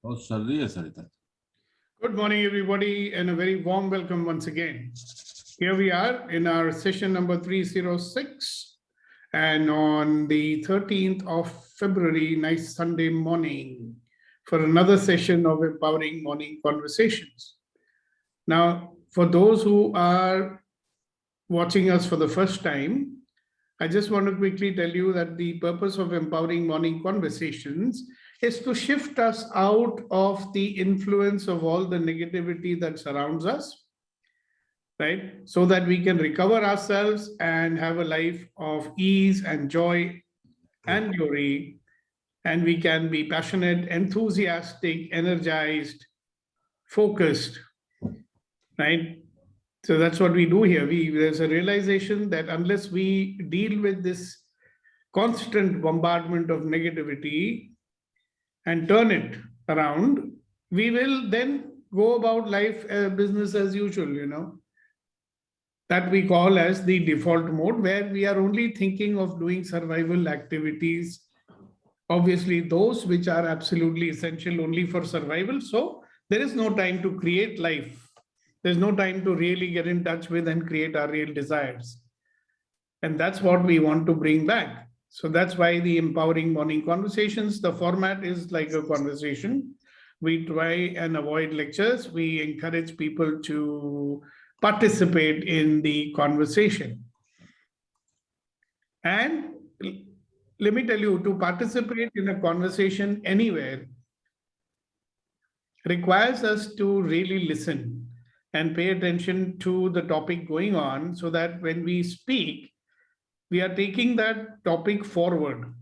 बहुत चल रही है सर इधर. Good morning, everybody, and a very warm welcome once again. Here we are in our session number 306, and on the 13th of February, nice Sunday morning, for another session of Empowering Morning Conversations. Now, for those who are watching us for the first time, I just want to quickly tell you that the purpose of Empowering Morning Conversations is to shift us out of the influence of all the negativity that surrounds us, right? So that we can recover ourselves and have a life of ease and joy and glory. And we can be passionate, enthusiastic, energized, focused, right? So that's what we do here. There's a realization that unless we deal with this constant bombardment of negativity and turn it around, we will then go about life business as usual, that we call as the default mode, where we are only thinking of doing survival activities, obviously those which are absolutely essential only for survival. So there is no time to create life. There's no time to really get in touch with and create our real desires. And that's what we want to bring back. So that's why the Empowering Morning Conversations, the format is like a conversation. We try and avoid lectures. We encourage people to participate in the conversation. And let me tell you, to participate in a conversation anywhere requires us to really listen and pay attention to the topic going on, so that when we speak, we are taking that topic forward.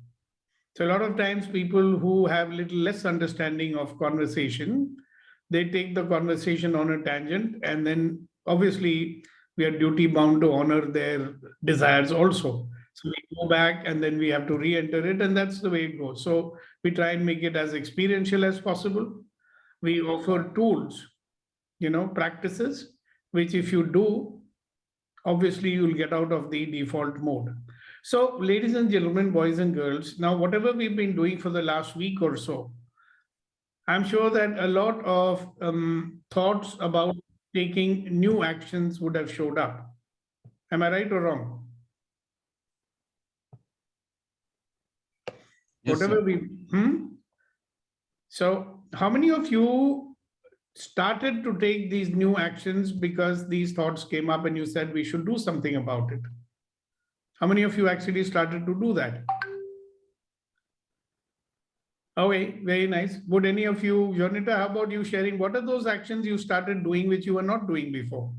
So a lot of times people who have little less understanding of conversation, they take the conversation on a tangent, and then obviously we are duty bound to honor their desires also. So we go back and then we have to re-enter it, and that's the way it goes. So we try and make it as experiential as possible. We offer tools, practices, which if you do, obviously you'll get out of the default mode. So, ladies and gentlemen, boys and girls, now whatever we've been doing for the last week or so, I'm sure that a lot of thoughts about taking new actions would have showed up. Am I right or wrong? Yes, Whatever sir. So, how many of you started to take these new actions because these thoughts came up and you said we should do something about it? How many of you actually started to do that? Okay, very nice. Would any of you, Jonita, how about you sharing what are those actions you started doing which you were not doing before?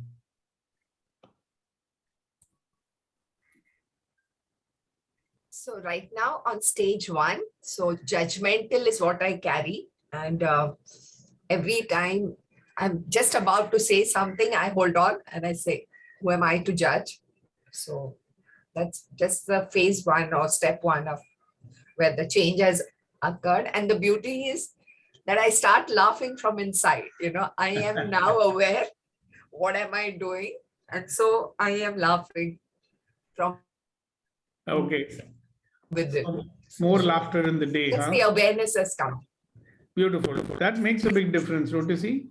So right now on stage 1, so judgmental is what I carry. And every time I'm just about to say something, I hold on and I say, who am I to judge? So that's just the phase 1 or step 1 of where the change has occurred. And the beauty is that I start laughing from inside. I am now aware, what am I doing? And so I am laughing from within. More laughter in the day. Yes, the awareness has come. Beautiful. That makes a big difference, don't you see?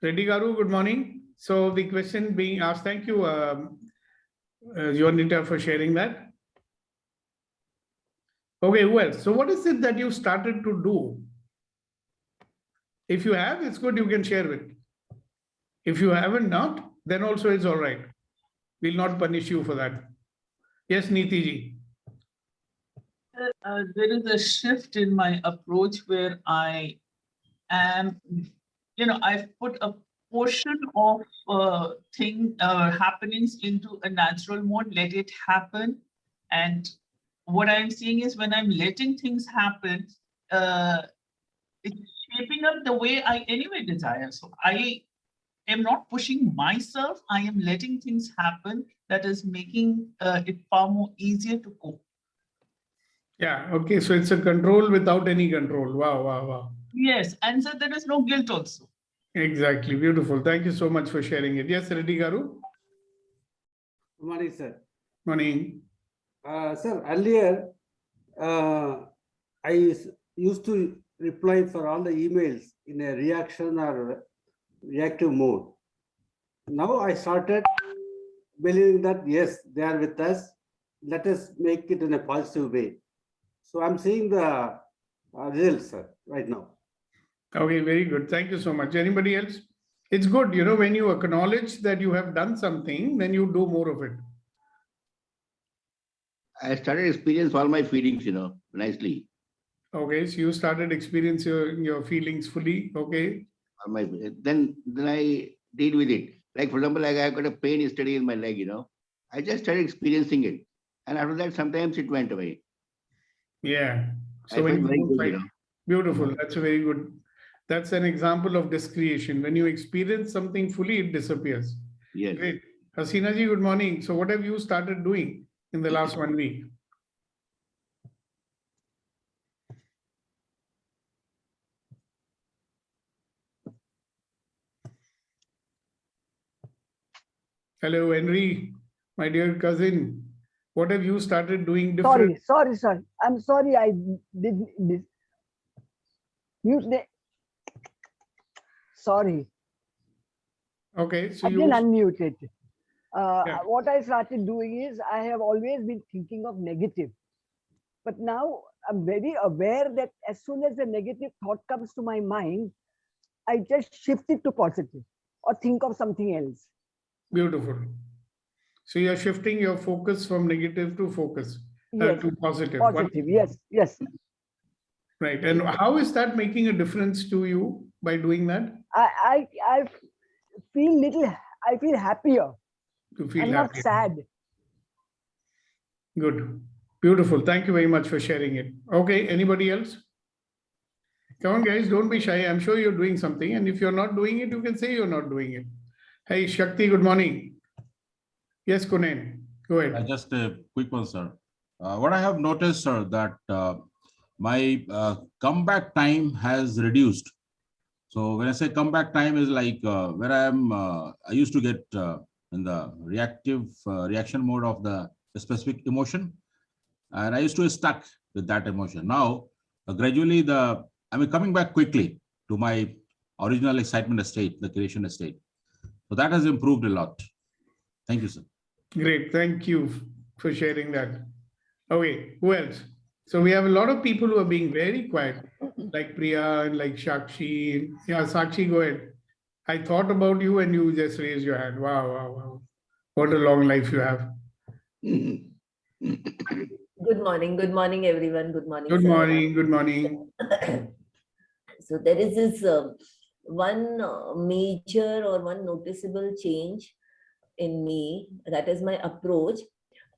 Reddy Garu, good morning. So the question being asked, thank you, Jonita, for sharing that. Okay, who else? So what is it that you started to do? If you have, it's good, you can share it. If you haven't not, then also it's all right. We'll not punish you for that. Yes, Neeti ji. There is a shift in my approach where I am, I've put a portion of happenings into a natural mode, let it happen. And what I'm seeing is when I'm letting things happen, it's shaping up the way I anyway desire. So I am not pushing myself, I am letting things happen that is making it far more easier to cope. Yeah, okay, so it's a control without any control. Wow, wow, wow. Yes, and so there is no guilt also. Exactly, beautiful. Thank you so much for sharing it. Yes, Reddy Garu. Good morning, sir. Morning. Sir, earlier I used to reply for all the emails in a reaction or reactive mode. Now I started believing that yes, they are with us. Let us make it in a positive way. So I'm seeing the results, sir, right now. Okay, very good. Thank you so much. Anybody else? It's good, you know, when you acknowledge that you have done something, then you do more of it. I started experience all my feelings, nicely. Okay, so you started experiencing your feelings fully. Okay. All my then I deal with it. Like for example, like I got a pain yesterday in my leg, I just started experiencing it. And after that, sometimes it went away. Yeah. I So when felt you very don't good, find, beautiful. That's a very good. That's an example of discretion. When you experience something fully, it disappears. Yes. Great. Hasina ji, good morning. So what have you started doing in the last 1 week? Hello, Henry, my dear cousin. What have you started doing different? Sorry. I'm sorry. I did this. Mute the. Sorry, Okay, so I didn't you, unmute it. yeah, What I started doing is I have always been thinking of negative, but now I'm very aware that as soon as a negative thought comes to my mind, I just shift it to positive or think of something else. beautiful. So you're shifting your focus from negative to focus Yes, to positive. positive. Yes. Right. And how is that making a difference to you by doing that? I feel little. I feel happier. To feel I'm not happy. sad. Good. Beautiful. Thank you very much for sharing it. Okay. Anybody else? Come on, guys. Don't be shy. I'm sure you're doing something. And if you're not doing it, you can say you're not doing it. Hey, Shakti, good morning. Yes, Kunen. Go ahead. Just a quick one, sir. What I have noticed, sir, that my comeback time has reduced. So when I say comeback time is like where I used to get in the reaction mode of the specific emotion, and I used to be stuck with that emotion. Now, gradually, coming back quickly to my original excitement state, the creation state. So that has improved a lot. Thank you, sir. Great. Thank you for sharing that. Okay. Who else? So we have a lot of people who are being very quiet, like Priya and like Sakshi. Yeah, Sakshi, go ahead. I thought about you and you just raised your hand. Wow. What a long life you have. Good morning, everyone. Good morning. Good sir. morning. Good morning. So there is this one major or one noticeable change in me. That is my approach.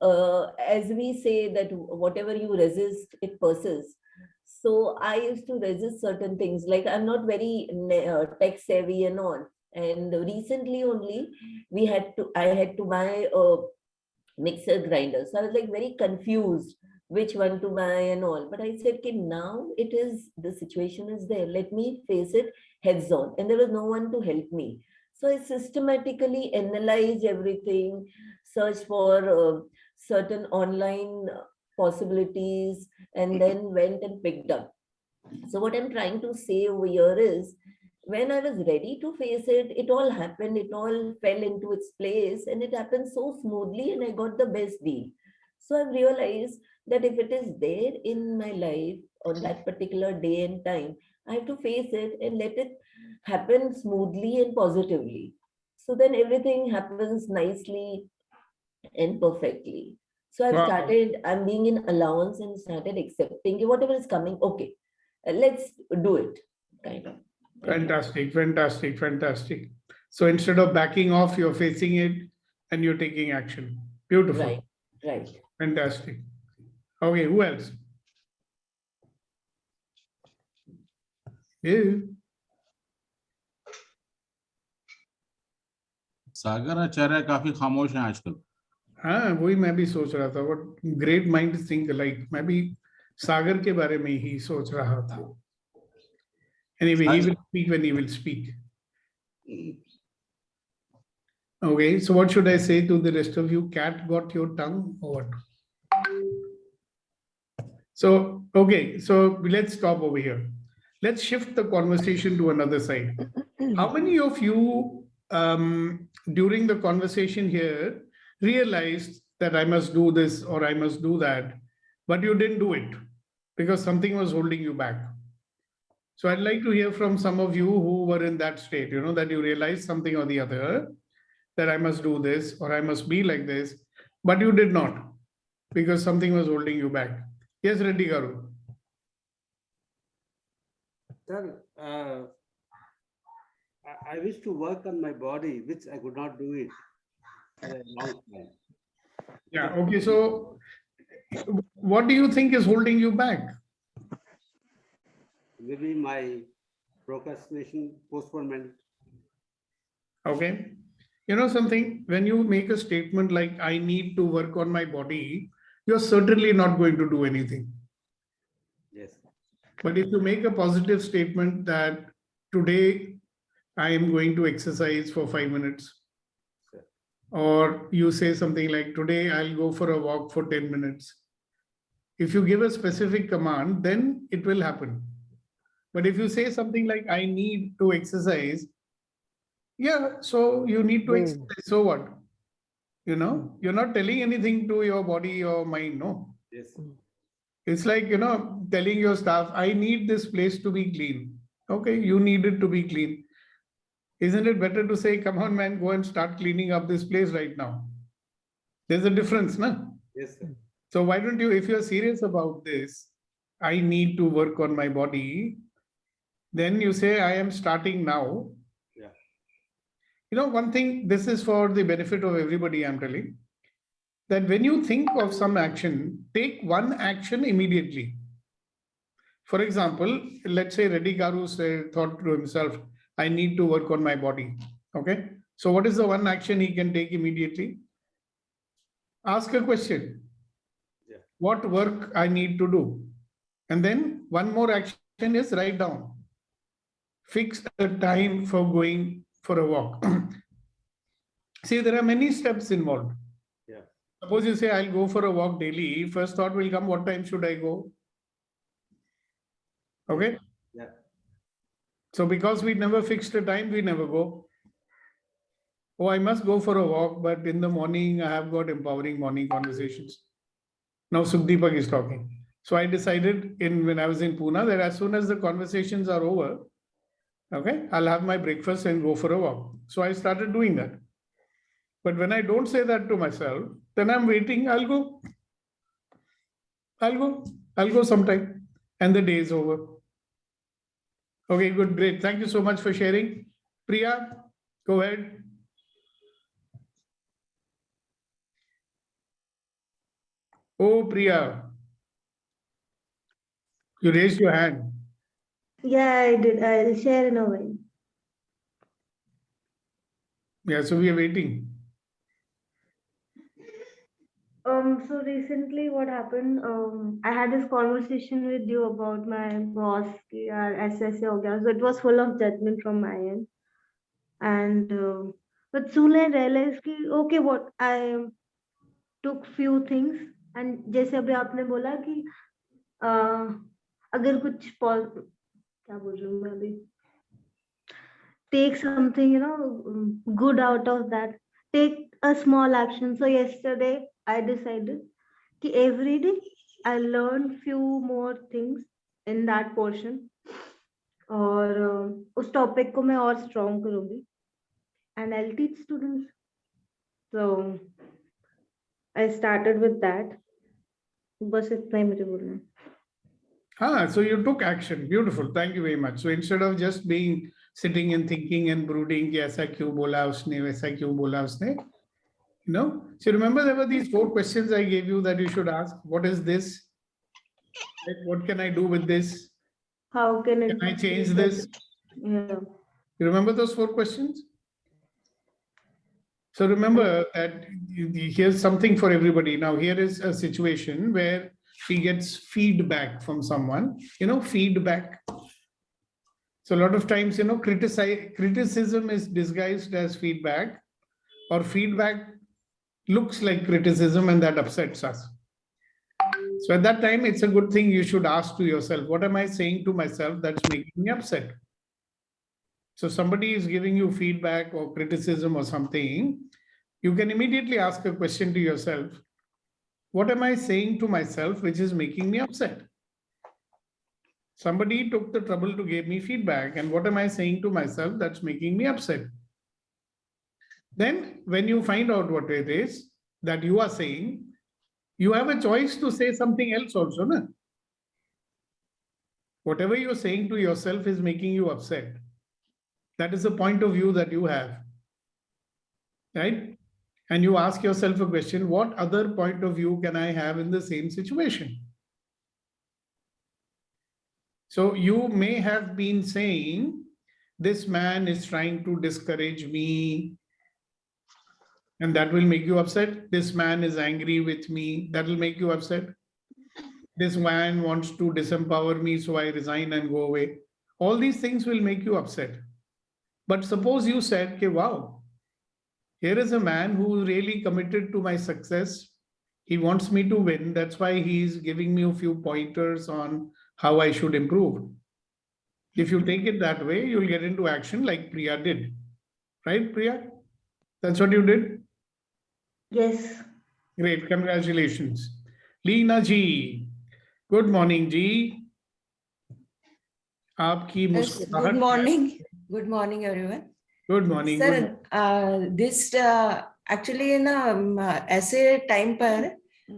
As we say that whatever you resist, it persists. So I used to resist certain things. Like I'm not very tech savvy and all. And recently only I had to buy a mixer grinder. So I was like very confused which one to buy and all. But I said, okay, now the situation is there. Let me face it heads on. And there was no one to help me. So I systematically analyzed everything, searched for certain online possibilities, and then went and picked up. So what I'm trying to say over here is, when I was ready to face it, it all happened, it all fell into its place, and it happened so smoothly, and I got the best deal. So I've realized that if it is there in my life on that particular day and time, I have to face it and let it happen smoothly and positively. So then everything happens nicely and perfectly. So Wow. I'm being in allowance and started accepting whatever is coming. Okay, let's do it, kind of. Fantastic. So instead of backing off, you're facing it and you're taking action. Beautiful. Right. Fantastic. Okay, who else? Yeah. सागर आचार्य काफी खामोश हैं आजकल. हाँ, वही मैं भी सोच रहा था. What great mind think alike. मैं भी सागर के बारे में ही सोच रहा था. Anyway, he will speak when he will speak. Okay, so what should I say to the rest of you? Cat got your tongue or what? So, okay, so let's stop over here. Let's shift the conversation to another side. How many of you during the conversation here realized that I must do this or I must do that, but you didn't do it because something was holding you back? So I'd like to hear from some of you who were in that state, that you realized something or the other, that I must do this or I must be like this, but you did not because something was holding you back. Yes, Reddy Garu. Sir, I wish to work on my body, which I could not do it for a long time. Yeah, okay. So what do you think is holding you back? Maybe my procrastination, postponement. Okay. You know something, when you make a statement like, I need to work on my body, you're certainly not going to do anything. Yes. But if you make a positive statement that today I am going to exercise for 5 minutes, Sure. or you say something like, today I'll go for a walk for 10 minutes. If you give a specific command, then it will happen. But if you say something like, I need to exercise, yeah, so you need to Brain. exercise. So what? You're not telling anything to your body or mind, no. Yes. It's like, telling your staff, I need this place to be clean. Okay, you need it to be clean. Isn't it better to say, come on, man, go and start cleaning up this place right now? There's a difference, no? Yes, sir. So why don't you, if you're serious about this, I need to work on my body, then you say, I am starting now. Yeah. One thing, this is for the benefit of everybody, I'm telling, that when you think of some action, take one action immediately. For example, let's say Reddy Garu thought to himself, I need to work on my body. Okay. So what is the one action he can take immediately? Ask a question. Yeah. What work I need to do? And then one more action is write down. Fix a time for going for a walk. See, there are many steps involved. Yeah. Suppose you say, I'll go for a walk daily. First thought will come, what time should I go? Okay. Yeah. So because we never fixed a time, we never go. Oh, I must go for a walk, but in the morning, I have got empowering morning conversations. Now Sukhdeepak is talking. So I decided when I was in Pune that as soon as the conversations are over, okay, I'll have my breakfast and go for a walk. So I started doing that. But when I don't say that to myself, then I'm waiting, I'll go sometime, and the day is over. Okay, good, great. Thank you so much for sharing. Priya, go ahead. Oh, Priya, you raised your hand. Yeah, I did. I'll share in a while. Yeah, so we are waiting. So recently what happened, I had this conversation with you about my boss, कि यार ऐसे ऐसे हो गया. So it was full of judgment from my end. And but soon I realized कि okay, what I took few things, and जैसे अभी आपने बोला कि अगर कुछ क्या बोल रही हूँ मैं अभी, take something, good out of that. Take a small action. So yesterday I decided that every day I learn few more things in that portion, और उस topic को मैं और strong करूँगी, and I'll teach students. So I started with that. बस इतना ही मुझे बोलना है. So you took action. Beautiful. Thank you very much. So instead of just being sitting and thinking and brooding, कि ऐसा क्यों बोला उसने, वैसा क्यों बोला उसने, So remember there were these 4 questions I gave you that you should ask. What is this? What can I do with this? How can I change this? Yeah. You remember those 4 questions? So remember that here's something for everybody. Now here is a situation where she gets feedback from someone, feedback. So a lot of times, criticism is disguised as feedback, or feedback looks like criticism, and that upsets us. So at that time, it's a good thing you should ask to yourself, what am I saying to myself that's making me upset? So somebody is giving you feedback or criticism or something, you can immediately ask a question to yourself. What am I saying to myself which is making me upset? Somebody took the trouble to give me feedback, and what am I saying to myself that's making me upset? Then when you find out what it is that you are saying, you have a choice to say something else also. No? Whatever you're saying to yourself is making you upset. That is the point of view that you have. Right? And you ask yourself a question, what other point of view can I have in the same situation? So you may have been saying, this man is trying to discourage me, and that will make you upset. This man is angry with me, that will make you upset. This man wants to disempower me, so I resign and go away. All these things will make you upset. But suppose you said, okay, wow, here is a man who really committed to my success. He wants me to win. That's why he's giving me a few pointers on how I should improve. If you take it that way, you'll get into action like Priya did. Right, Priya? That's what you did? Yes. Great, congratulations. Leena ji. Good morning, ji. Aapki Yes, मुस्कुराहट. good morning. Good morning, everyone. Good morning. Good Sir, this actually ना ऐसे time पर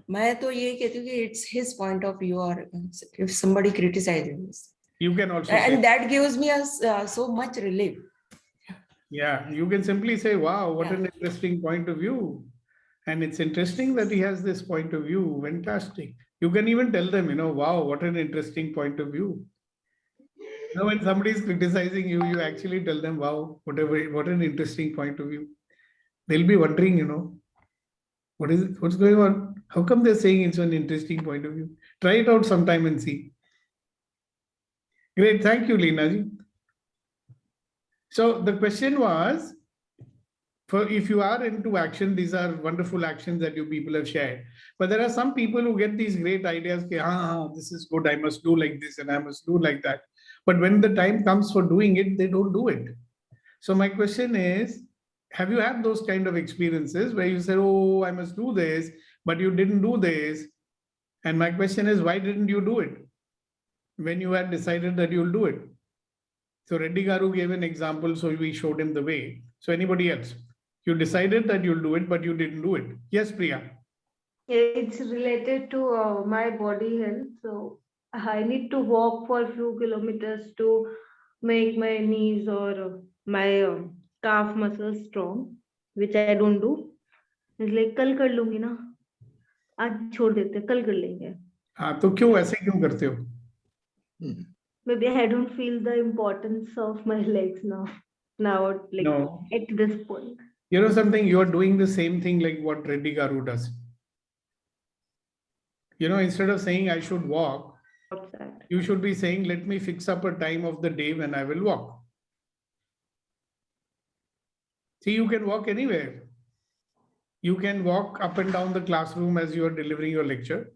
मैं तो ये कहती हूँ कि it's his point of view, or if somebody criticizes, You can also and say, that gives me so much relief. yeah, you can simply say, wow, what Yeah. an interesting point of view. And it's interesting that he has this point of view. Fantastic. You can even tell them, wow, what an interesting point of view. Now, when somebody is criticizing you, you actually tell them, wow, what an interesting point of view. They'll be wondering, what's going on? How come they're saying it's an interesting point of view? Try it out sometime and see. Great. Thank you, Leena ji. So the question was, if you are into action, these are wonderful actions that you people have shared. But there are some people who get these great ideas, this is good, I must do like this and I must do like that. But when the time comes for doing it, they don't do it. So my question is, have you had those kind of experiences where you said, oh, I must do this, but you didn't do this? And my question is, why didn't you do it when you had decided that you'll do it? So Reddy Garu gave an example, so we showed him the way. So anybody else? You decided that you'll do it, but you didn't do it. Yes, Priya. It's related to my body health. So I need to walk for a few kilometers to make my knees or my calf muscles strong, which I don't do. It's like कल कर लूंगी ना, आज छोड़ देते, कल कर लेंगे. हाँ, तो क्यों ऐसे क्यों करते हो? Maybe I don't feel the importance of my legs now. Now, like No. at this point. You know something, you're doing the same thing like what Reddy Garu does. Instead of saying I should walk, Outside. you should be saying, let me fix up a time of the day when I will walk. See, you can walk anywhere. You can walk up and down the classroom as you are delivering your lecture.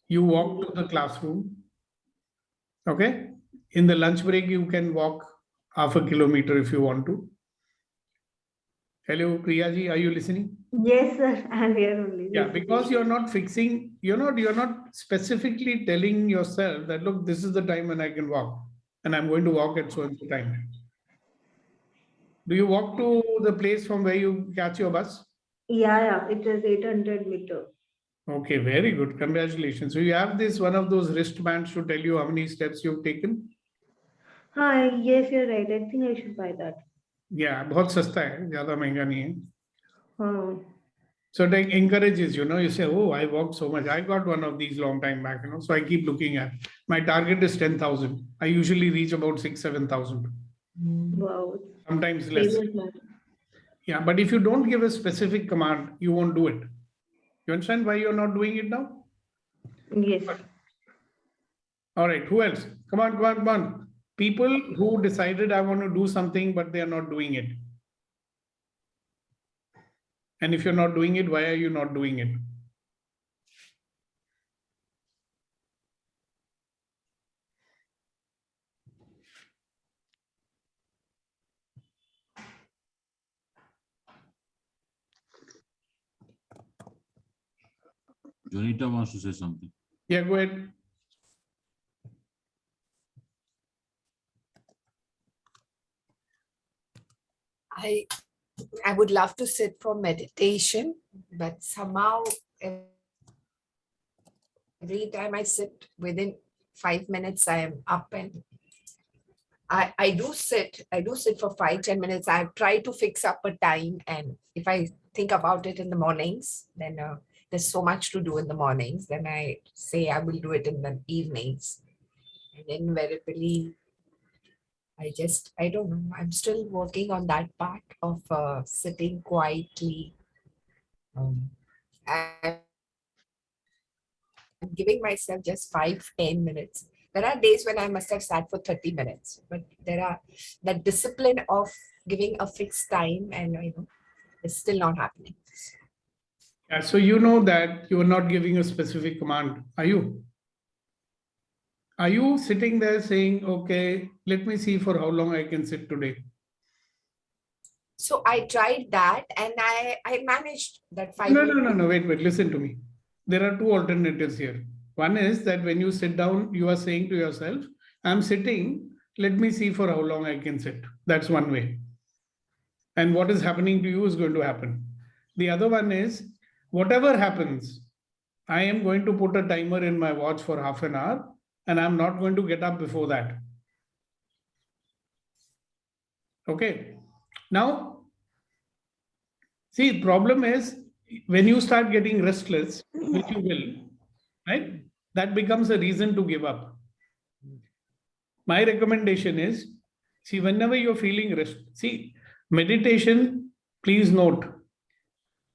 You walk to the classroom. Okay. In the lunch break, you can walk half a kilometer if you want to. Hello, Priya ji, are you listening? Yes, sir. I'm here only. Yeah, because you're not fixing, you're not specifically telling yourself that, look, this is the time when I can walk and I'm going to walk at so and so time. Do you walk to the place from where you catch your bus? Yeah, it is 800 meters. Okay, very good. Congratulations. So you have this one of those wristbands to tell you how many steps you've taken? Hi, yes, you're right. I think I should buy that. Yeah, बहुत सस्ता है, ज़्यादा महंगा नहीं है. हाँ. So it encourages, you say, oh, I walked so much. I got one of these long time back, so I keep looking at. My target is 10,000. I usually reach about 6,000-7,000. Wow. Sometimes less. Famous man. Yeah, but if you don't give a specific command, you won't do it. You understand why you're not doing it now? Yes. All right, who else? Come on. People who decided I want to do something, but they are not doing it. And if you're not doing it, why are you not doing it? Jonita wants to say something. Yeah, go ahead. I would love to sit for meditation, but somehow every time I sit, within 5 minutes, I am up, and I do sit for 5-10 minutes. I've tried to fix up a time, and if I think about it in the mornings, then there's so much to do in the mornings. Then I say I will do it in the evenings, and invariably, I don't know. I'm still working on that part of sitting quietly. I'm giving myself just 5-10 minutes. There are days when I must have sat for 30 minutes, but there are that discipline of giving a fixed time, and it's still not happening. Yeah, so you know that you are not giving a specific command, are you? Are you sitting there saying, okay, let me see for how long I can sit today? So I tried that, and I managed that 5 No, minutes. wait, listen to me. There are two alternatives here. One is that when you sit down, you are saying to yourself, I'm sitting, let me see for how long I can sit. That's one way. And what is happening to you is going to happen. The other one is, whatever happens, I am going to put a timer in my watch for half an hour, and I'm not going to get up before that. Okay. Now, see, the problem is when you start getting restless, which you will, right? That becomes a reason to give up. My recommendation is, see, whenever you're feeling rest, see, meditation, please note,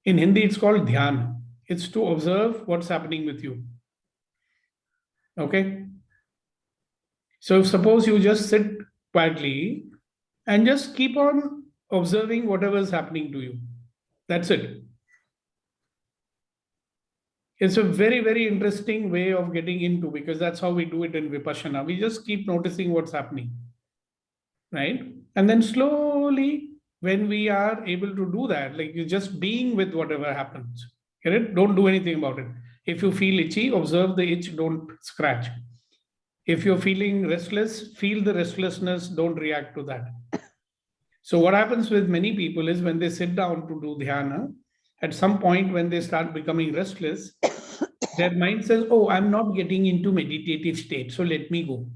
in Hindi, it's called dhyan. It's to observe what's happening with you. Okay. So suppose you just sit quietly and just keep on observing whatever is happening to you. That's it. It's a very, very interesting way of getting into, because that's how we do it in Vipassana. We just keep noticing what's happening, right? And then slowly, when we are able to do that, like you're just being with whatever happens, get it? Don't do anything about it. If you feel itchy, observe the itch, don't scratch. If you're feeling restless, feel the restlessness, don't react to that. So what happens with many people is when they sit down to do dhyana, at some point when they start becoming restless, their mind says, oh, I'm not getting into meditative state, so let me go.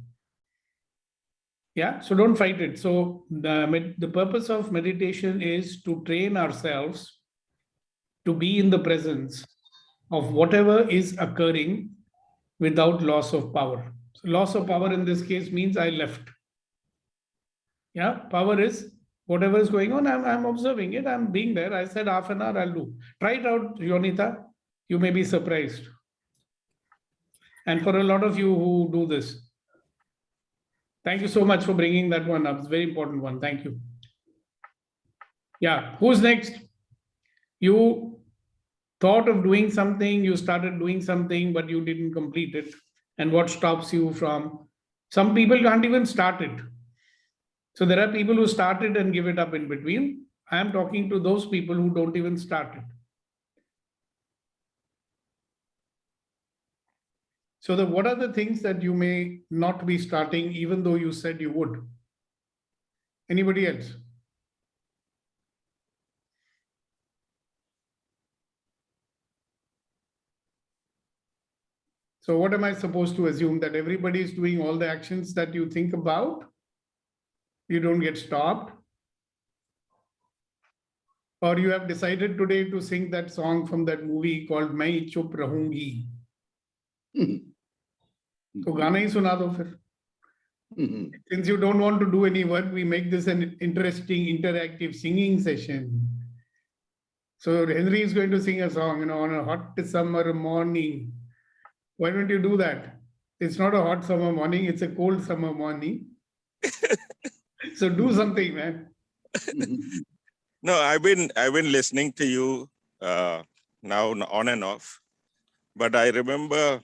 Yeah, so don't fight it. So the purpose of meditation is to train ourselves to be in the presence of whatever is occurring without loss of power. So loss of power in this case means I left. Yeah, power is whatever is going on, I'm observing it, I'm being there. I said half an hour, I'll do. Try it out, Yonita. You may be surprised. And for a lot of you who do this, thank you so much for bringing that one up. It's a very important one. Thank you. Yeah, who's next? You thought of doing something, you started doing something, but you didn't complete it. And what stops you from? Some people can't even start it. So there are people who started and give it up in between. I am talking to those people who don't even start it. So what are the things that you may not be starting even though you said you would? Anybody else? So what am I supposed to assume? That everybody is doing all the actions that you think about? You don't get stopped? Or you have decided today to sing that song from that movie called Main Chup Rahungi? तो गाना ही सुना दो फिर. Since you don't want to do any work, we make this an interesting interactive singing session. So Henry is going to sing a song, on a hot summer morning. Why don't you do that? It's not a hot summer morning, it's a cold summer morning. So do something, man. No, I've been listening to you now on and off, but I remember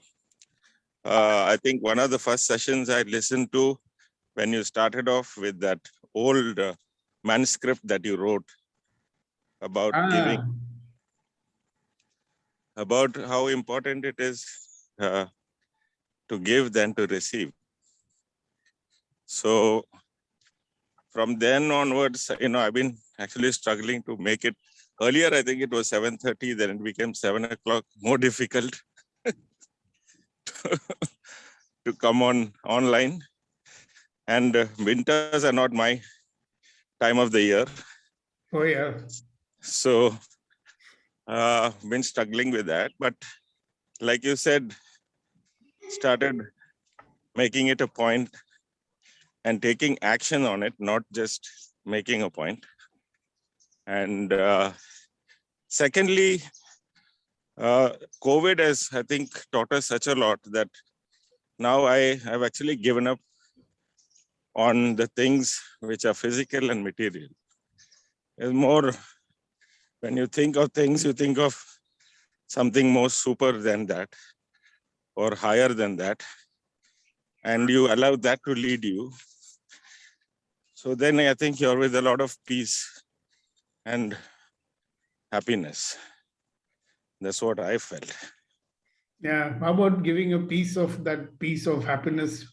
I think one of the first sessions I listened to when you started off with that old manuscript that you wrote about giving. about how important it is to give than to receive. So from then onwards, I've been actually struggling to make it. Earlier, I think it was 7:30, then it became 7 o'clock, more difficult to come online. And winters are not my time of the year. Oh, yeah. So been struggling with that. But like you said, started making it a point and taking action on it, not just making a point. And secondly, COVID has, I think, taught us such a lot that now I have actually given up on the things which are physical and material. It's more, when you think of things, you think of something more super than that or higher than that. And you allow that to lead you. So then I think you're with a lot of peace and happiness. That's what I felt. Yeah. How about giving a piece of that piece of happiness?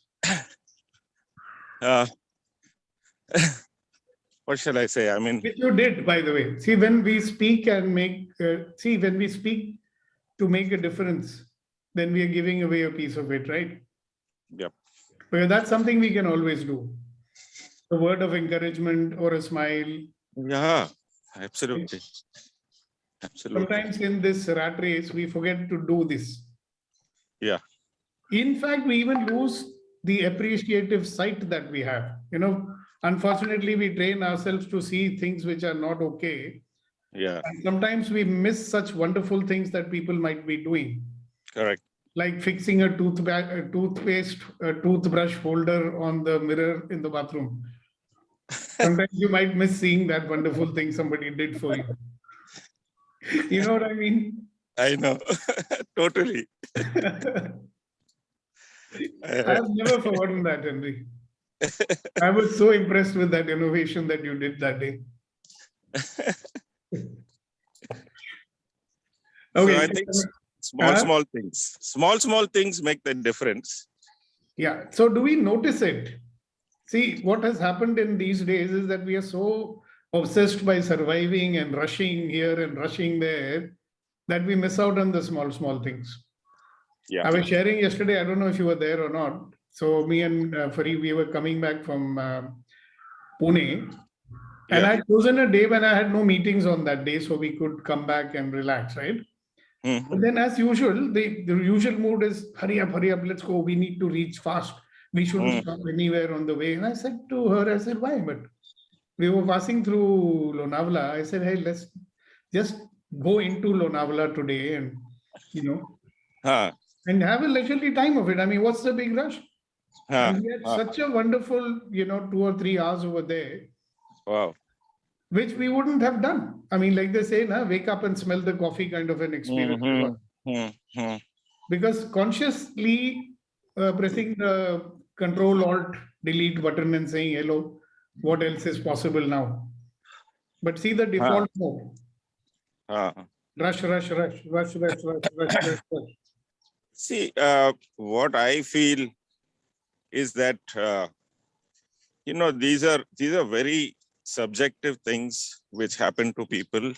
What shall I say? I mean, Which you did, by the way. See, when we speak and when we speak to make a difference, then we are giving away a piece of it, right? yep. Because that's something we can always do. A word of encouragement or a smile. Yeah, absolutely. Absolutely. Sometimes in this rat race, we forget to do this. Yeah. In fact, we even lose the appreciative sight that we have. Unfortunately, we train ourselves to see things which are not okay. Yeah. And sometimes we miss such wonderful things that people might be doing. Correct. Like fixing a toothbrush holder on the mirror in the bathroom. Sometimes you might miss seeing that wonderful thing somebody did for you. You know what I mean? I know. Totally. I've never forgotten that, Henry. I was so impressed with that innovation that you did that day. So Okay. I think small things make the difference. Yeah. So do we notice it? See, what has happened in these days is that we are so obsessed by surviving and rushing here and rushing there that we miss out on the small things. Yeah. I was sharing yesterday, I don't know if you were there or not. So me and Farid, we were coming back from Pune. And Yeah. I had chosen a day when I had no meetings on that day, so we could come back and relax, right? Mhm. But then, as usual, the usual mood is hurry up, let's go. We need to reach fast. We shouldn't stop anywhere on the way. And I said to her, I said, why? But we were passing through Lonavala. I said, hey, let's just go into Lonavala today and, and have a leisurely time of it. I mean, what's the big rush? And we had such a wonderful, 2 or 3 hours over there. Wow. Which we wouldn't have done. I mean, like they say, wake up and smell the coffee kind of an experience. Because consciously pressing the Control Alt Delete button and saying, hello, what else is possible now? But see the default mode. Rush. See, what I feel is that, these are very subjective things which happen to people.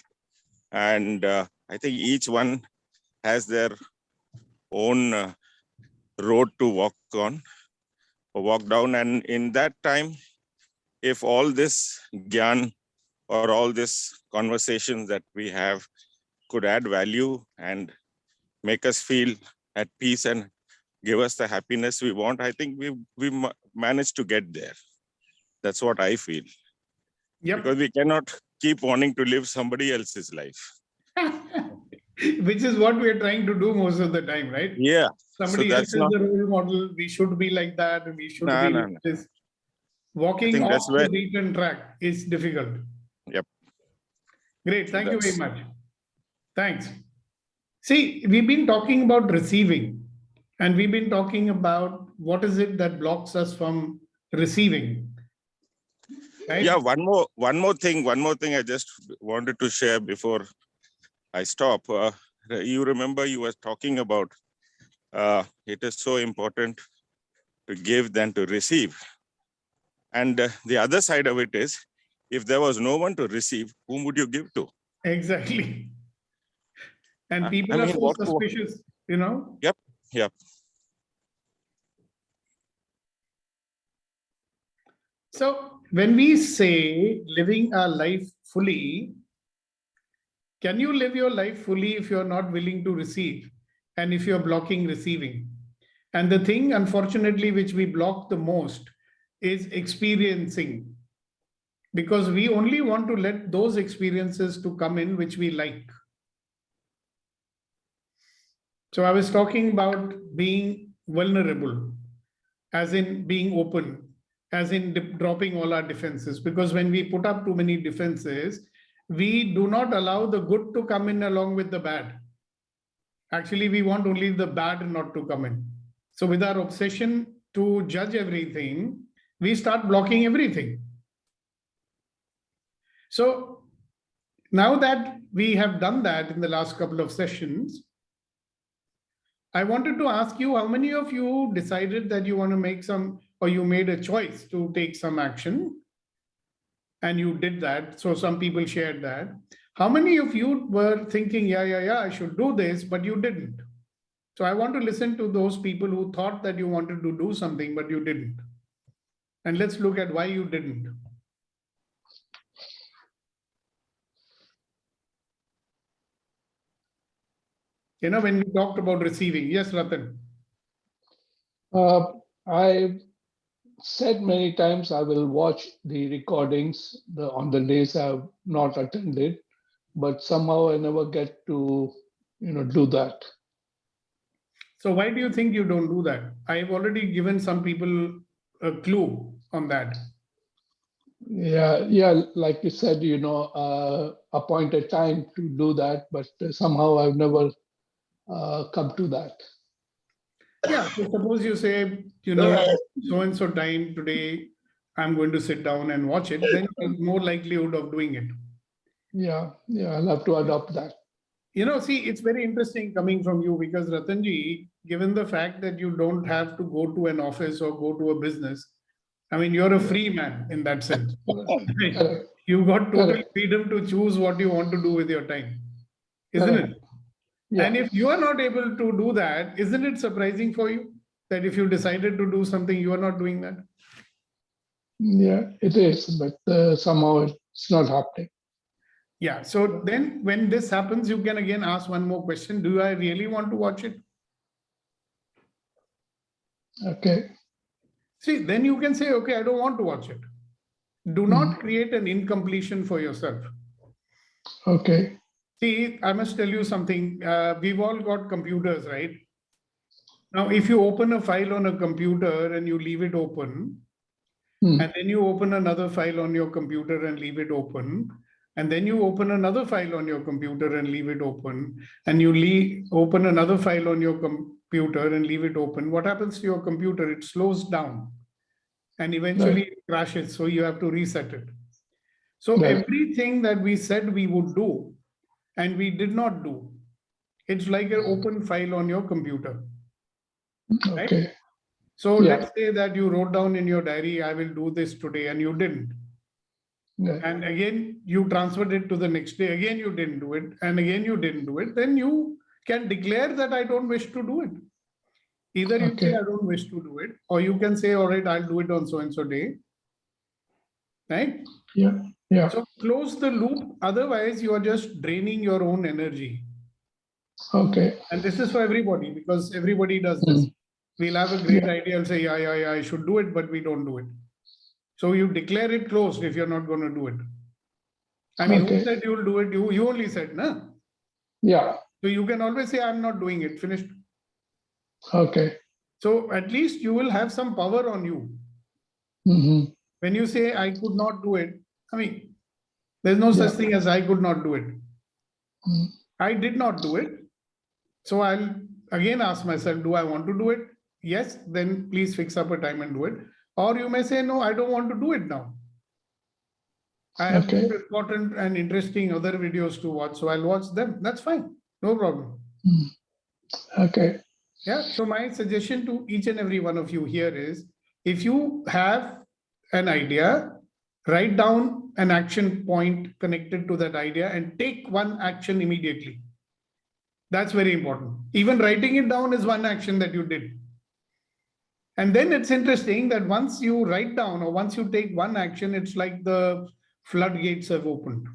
And I think each one has their own road to walk on or walk down. And in that time, if all this gyan or all this conversations that we have could add value and make us feel at peace and give us the happiness we want, I think we managed to get there. That's what I feel. Yep. Because we cannot keep wanting to live somebody else's life. Which is what we are trying to do most of the time, right? Yeah. Somebody else is the role model. We should be like that. And we should be like this. Walking off the beaten track is difficult. Yep. Great. Thank you very much. Thanks. See, we've been talking about receiving, and we've been talking about what is it that blocks us from receiving. Right? Yeah. One more thing I just wanted to share before I stop. you remember you were talking about it is so important to give than to receive. And the other side of it is, if there was no one to receive, whom would you give to? Exactly. And people I are mean, so what? suspicious, you know. Yep, yep. So when we say living our life fully, can you live your life fully if you're not willing to receive and if you're blocking receiving? And the thing, unfortunately, which we block the most is experiencing, because we only want to let those experiences to come in which we like. So I was talking about being vulnerable, as in being open, as in dropping all our defenses. Because when we put up too many defenses, we do not allow the good to come in along with the bad. Actually, we want only the bad not to come in. So with our obsession to judge everything, we start blocking everything. So now that we have done that in the last couple of sessions, I wanted to ask you, how many of you decided that you want to make some, or you made a choice to take some action and you did that? So some people shared that. How many of you were thinking, yeah, I should do this, but you didn't? So I want to listen to those people who thought that you wanted to do something, but you didn't. And let's look at why you didn't. You know, when we talked about receiving, yes, Ratan. I said many times I will watch the recordings on the days I have not attended, but somehow I never get to, do that. So why do you think you don't do that? I've already given some people a clue on that. Yeah, like you said, appoint a time to do that, but somehow I've never come to that. Yeah, so suppose you say, so-and-so time today, I'm going to sit down and watch it, then there's more likelihood of doing it. Yeah, I'll have to adopt that. See, it's very interesting coming from you, because Ratanji, given the fact that you don't have to go to an office or go to a business, I mean, you're a free man in that sense. You've got total freedom to choose what you want to do with your time, isn't it? Yeah. And if you are not able to do that, isn't it surprising for you that if you decided to do something, you are not doing that? Yeah, it is, but somehow it's not happening. Yeah. So then when this happens, you can again ask one more question. Do I really want to watch it? Okay. See, then you can say, okay, I don't want to watch it. Do not create an incompletion for yourself. Okay. See, I must tell you something. We've all got computers, right? Now, if you open a file on a computer and you leave it open, and then you open another file on your computer and leave it open, and then you open another file on your computer and leave it open, and you open another file on your computer and leave it open, what happens to your computer? It slows down and eventually it crashes. So you have to reset it. So everything that we said we would do and we did not do, it's like an open file on your computer. Right? Okay. So let's say that you wrote down in your diary, I will do this today, and you didn't. Yeah. And again, you transferred it to the next day. Again, you didn't do it. And again, you didn't do it. Then you can declare that I don't wish to do it. Either you say I don't wish to do it, or you can say, all right, I'll do it on so-and-so day. Right? Yeah. So close the loop. Otherwise, you are just draining your own energy. Okay. And this is for everybody, because everybody does this. We'll have a great idea and say, yeah, I should do it, but we don't do it. So you declare it closed if you're not going to do it. I mean, who said you'll do it? You only said, no? Yeah. So you can always say, I'm not doing it, finished. Okay. So at least you will have some power on you. When you say, I could not do it, I mean, there's no such thing as I could not do it. I did not do it. So I'll again ask myself, do I want to do it? Yes, then please fix up a time and do it. Or you may say, no, I don't want to do it now. I have more important and interesting other videos to watch, so I'll watch them. That's fine. No problem. Okay. Yeah. So my suggestion to each and every one of you here is, if you have an idea, write down an action point connected to that idea and take one action immediately. That's very important. Even writing it down is one action that you did. And then it's interesting that once you write down or once you take one action, it's like the floodgates have opened.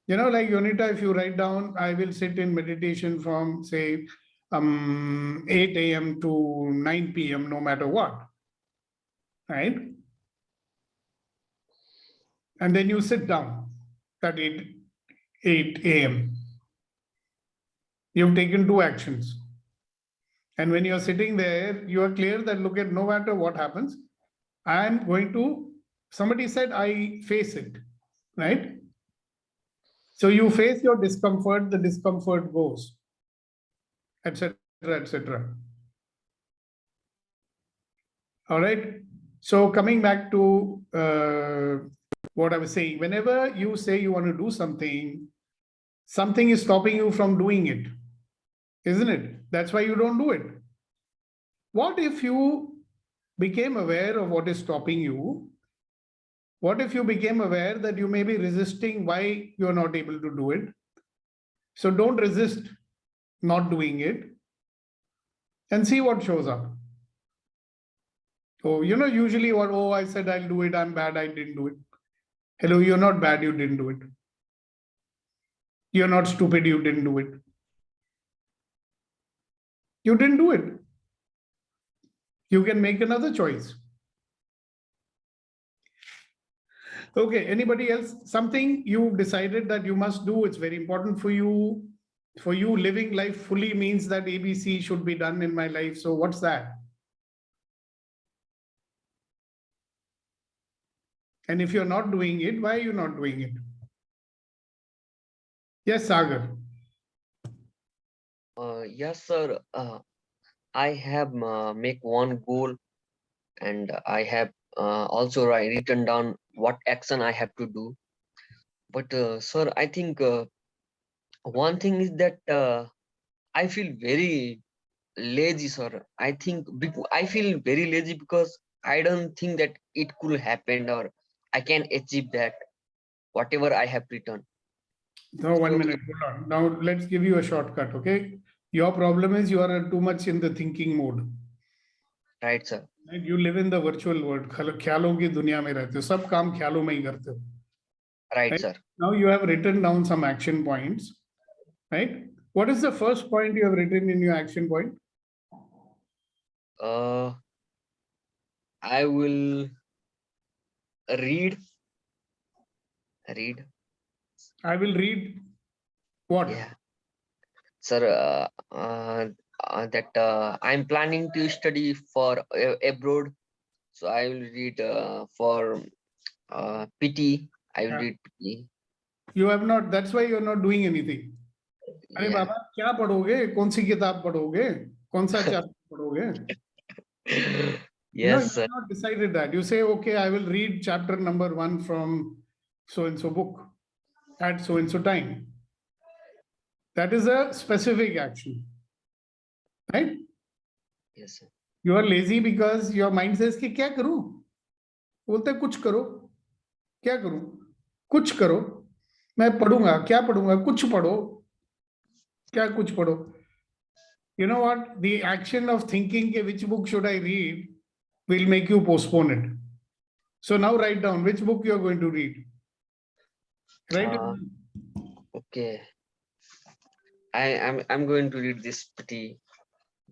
You know, like Yonita, if you write down, I will sit in meditation from say 8 a.m. to 9 p.m. no matter what, right? And then you sit down at 8 a.m. You've taken two actions. And when you're sitting there, you are clear that, look, at no matter what happens, I'm going to, somebody said, I face it, right? So you face your discomfort, the discomfort goes, etc., etc. All right. So coming back to what I was saying, whenever you say you want to do something, something is stopping you from doing it, isn't it? That's why you don't do it. What if you became aware of what is stopping you? What if you became aware that you may be resisting why you are not able to do it? So don't resist not doing it and see what shows up. So, you know, usually what, oh, I said I'll do it, I'm bad, I didn't do it. Hello, you're not bad, you didn't do it. You're not stupid, you didn't do it. You didn't do it. You can make another choice. Okay, anybody else? Something you decided that you must do, it's very important for you. For you, living life fully means that ABC should be done in my life. So what's that? And if you're not doing it, why are you not doing it? Yes, Sagar. Yes, sir. I have make one goal, and I have also written down what action I have to do. But sir, I think one thing is that I feel very lazy, sir. I think I feel very lazy because I don't think that it could happen or I can achieve that whatever I have written. No, 1 minute. Hold on. Now let's give you a shortcut. Okay. Your problem is you are too much in the thinking mode. Right, sir. Right? You live in the virtual world. ख्यालों की दुनिया में रहते हो. सब काम ख्यालों में ही करते हो. Right, sir. Now you have written down some action points. Right? What is the first point you have written in your action point? I will read. I will read what? Yeah. Sir, that I'm planning to study for abroad. So I will read for PT. I will read PT. You have not, that's why you're not doing anything. अरे बाबा क्या पढ़ोगे? कौन सी किताब पढ़ोगे? कौन सा chapter पढ़ोगे? Yes, you have not decided that. You say, okay, I will read chapter number 1 from so-and-so book at so-and-so time. That is a specific action, right? Yes, sir. You are lazy because your mind says कि क्या करूं? बोलते कुछ करो. क्या करूं? कुछ करो. मैं पढ़ूंगा. क्या पढ़ूंगा? कुछ पढ़ो. क्या कुछ पढ़ो? You know what? The action of thinking which book should I read will make you postpone it. So now write down which book you are going to read. Right? Okay. I'm going to read this PT.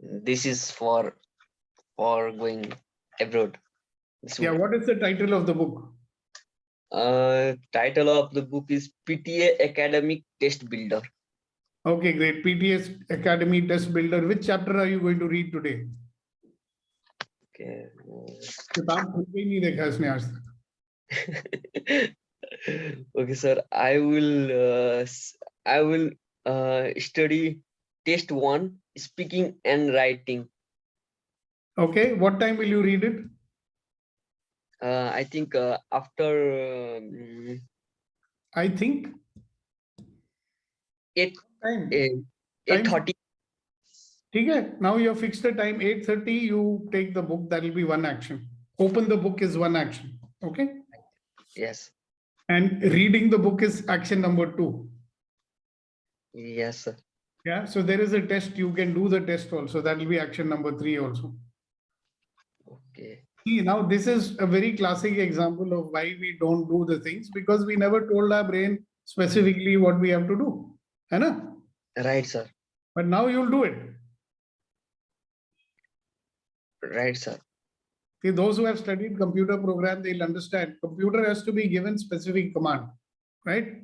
This is for going abroad. Yeah, what is the title of the book? Title of the book is PTA Academic Test Builder. Okay, great. PTS Academy Test Builder. Which chapter are you going to read today? Okay. किताब खुल के ही नहीं देखा इसने आज तक. Okay, sir. I will study test 1, speaking and writing. Okay, what time will you read it? I think after I think 8 Time. Time. 8:30. Okay. Now you have fixed the time 8:30. You take the book. That will be one action. Open the book is one action. Okay. Yes. And reading the book is action number 2. Yes, sir. Yeah. So there is a test. You can do the test also. That will be action number 3 also. Okay. See, now this is a very classic example of why we don't do the things, because we never told our brain specifically what we have to do. Hai na? Right, sir. But now you'll do it. Right, sir. See, those who have studied computer program, they'll understand computer has to be given specific command, right?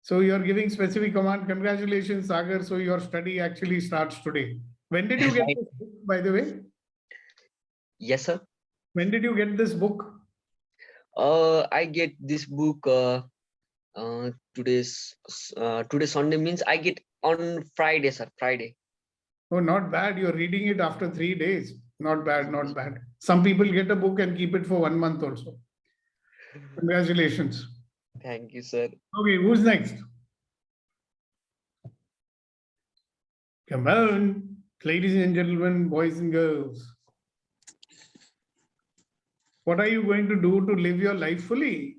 So you're giving specific command. Congratulations, Sagar. So your study actually starts today. When did you get Right. this book, by the way? Yes, sir. When did you get this book? I get this book today's Sunday, means I get on Friday, sir. Friday. Oh, not bad. You're reading it after 3 days. Not bad, not bad. Some people get a book and keep it for 1 month also. Congratulations. Thank you, sir. Okay, who's next? Come on, ladies and gentlemen, boys and girls. What are you going to do to live your life fully?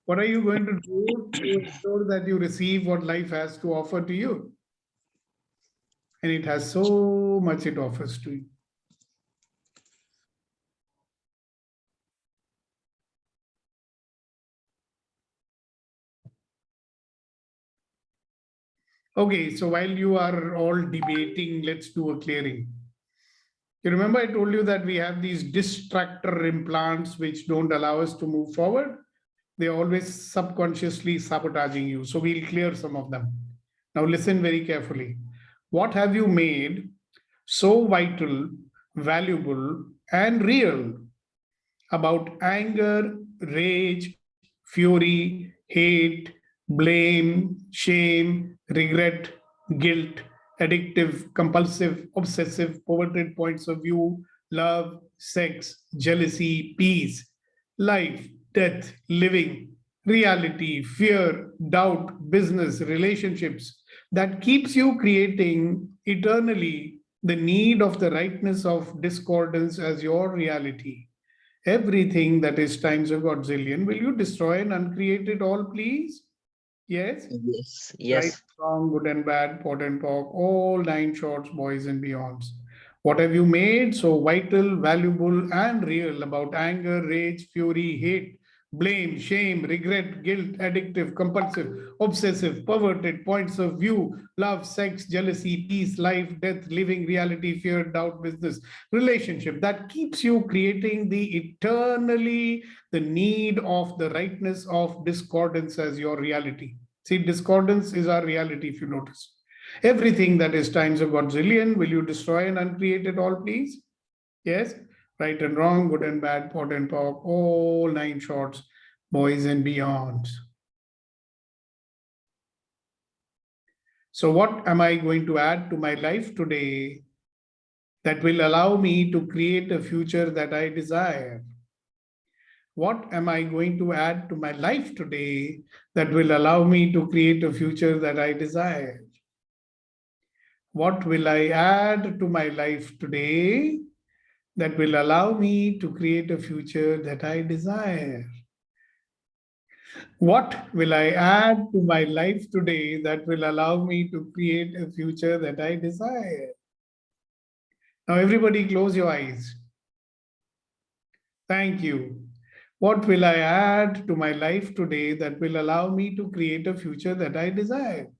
What are you going to do to ensure that you receive what life has to offer to you? And it has so much it offers to you. Okay, so while you are all debating, let's do a clearing. You remember I told you that we have these distractor implants which don't allow us to move forward. They're always subconsciously sabotaging you. So we'll clear some of them. Now listen very carefully. What have you made so vital, valuable, and real about anger, rage, fury, hate, blame, shame, regret, guilt, addictive, compulsive, obsessive, perverted points of view, love, sex, jealousy, peace, life, death, living, reality, fear, doubt, business, relationships, that keeps you creating eternally the need of the rightness of discordance as your reality? Everything that is times a godzillion, will you destroy and uncreate it all, please? Yes? Yes. Right, Yes. wrong, good and bad, pot and pock, all 9 shorts, boys and beyonds. What have you made so vital, valuable, and real about anger, rage, fury, hate, blame, shame, regret, guilt, addictive, compulsive, obsessive, perverted points of view, love, sex, jealousy, peace, life, death, living, reality, fear, doubt, business, relationship, that keeps you creating the eternally the need of the rightness of discordance as your reality? See, discordance is our reality, if you notice. Everything that is times a godzillion, will you destroy and uncreate it all, please? Yes? Right and wrong, good and bad, pot and pock, all 9 shorts, boys and beyonds. So what am I going to add to my life today that will allow me to create a future that I desire? What am I going to add to my life today that will allow me to create a future that I desire? What will I add to my life today that will allow me to create a future that I desire? What will I add to my life today that will allow me to create a future that I desire? Now, everybody, close your eyes. Thank you. What will I add to my life today that will allow me to create a future that I desire?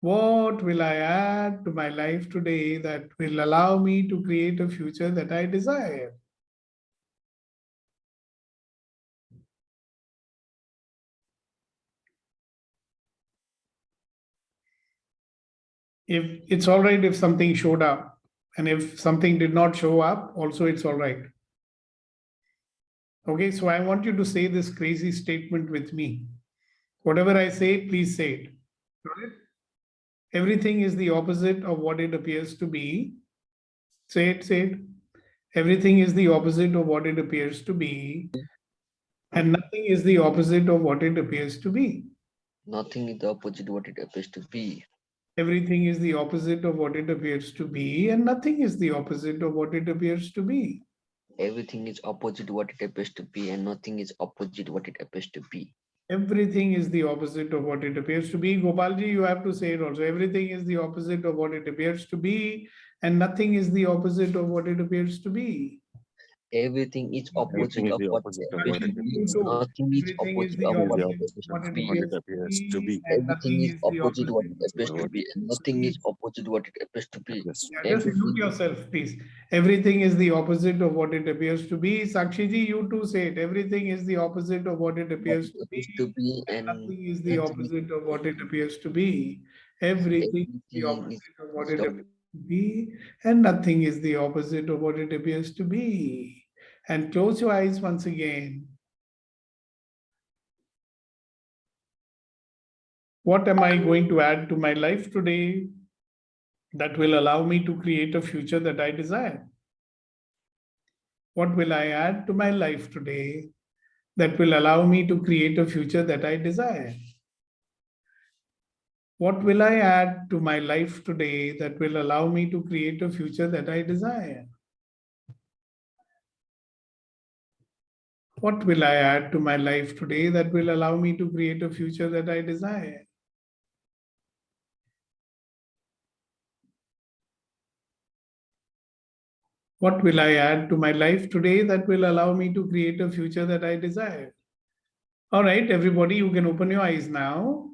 What will I add to my life today that will allow me to create a future that I desire? If it's all right if something showed up, and if something did not show up, also it's all right. Okay, so I want you to say this crazy statement with me. Whatever I say, please say it. Got it? Everything is the opposite of what it appears to be. Say it, say it. Everything is the opposite of what it appears to be. And nothing is the opposite of what it appears to be. Nothing is the opposite what it appears to be. Everything is the opposite of what it appears to be, and nothing is the opposite of what it appears to be. Everything is opposite what it appears to be, and nothing is opposite what it appears to be. Everything is the opposite of what it appears to be. Gopalji, you have to say it also. Everything is the opposite of what it appears to be, and nothing is the opposite of what it appears to be. Everything is opposite Everything is of the what opposite it of appears what to it Sakshi, be. you appears to too. be. Nothing is Everything is opposite the of Everything is what the it opposite of opposite appears what to it of be. what it appears to appears to be, be. and Everything nothing is is the opposite what opposite it of appears what to it be, and appears to nothing is be. opposite what it appears to be. Yes. Yeah, just mute Everything yourself, please. Everything is the opposite of what it appears to be. Sakshiji, you too say it. Everything is the opposite of what it what appears it to appears be, to be, and and nothing is the nothing is opposite of what it appears to be. Everything is the everything is opposite of what it appears to be, and nothing is the opposite of what it appears to be. And close your eyes once again. What am I going to add to my life today that will allow me to create a future that I desire? What will I add to my life today that will allow me to create a future that I desire? What will I add to my life today that will allow me to create a future that I desire? What will I add to my life today that will allow me to create a future that I desire? What will I add to my life today that will allow me to create a future that I desire? All right, everybody, you can open your eyes now.